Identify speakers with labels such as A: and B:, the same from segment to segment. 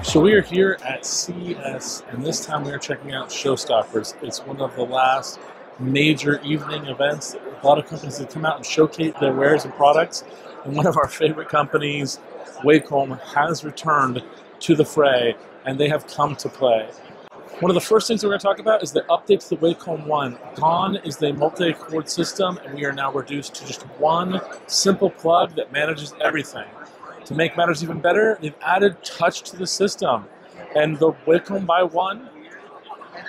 A: So we are here at CES, and this time we are checking out Showstoppers. It's one of the last major evening events. A lot of companies have come out and showcase their wares and products, and one of our favorite companies, Wacom, has returned to the fray, and they have come to play. One of the first things we're going to talk about is the update to the Wacom One. Gone is the multi-cord system, and we are now reduced to just one simple plug that manages everything. To make matters even better, they've added touch to the system. And the Wacom by One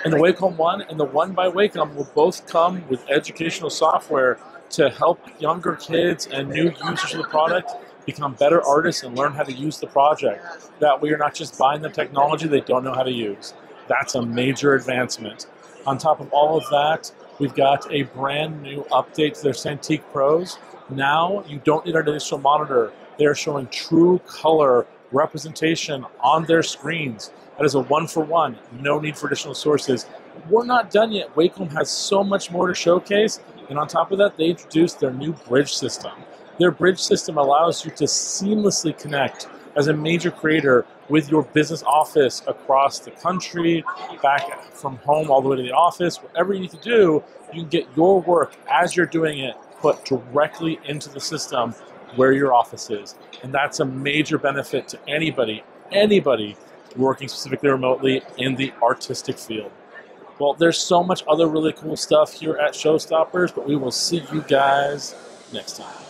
A: and the Wacom One and the One by Wacom will both come with educational software to help younger kids and new users of the product become better artists and learn how to use the project. That way you're not just buying the technology they don't know how to use. That's a major advancement. On top of all of that, we've got a brand new update to their Cintiq Pros. Now you don't need a digital monitor. They are showing true color representation on their screens. That is a one-for-one, no need for additional sources. We're not done yet. Wacom has so much more to showcase, and on top of that, they introduced their new bridge system. Their bridge system allows you to seamlessly connect as a major creator with your business office across the country, back from home all the way to the office, whatever you need to do, you can get your work as you're doing it put directly into the system where your office is. And that's a major benefit to anybody working specifically remotely in the artistic field. Well, there's so much other really cool stuff here at Showstoppers, but we will see you guys next time.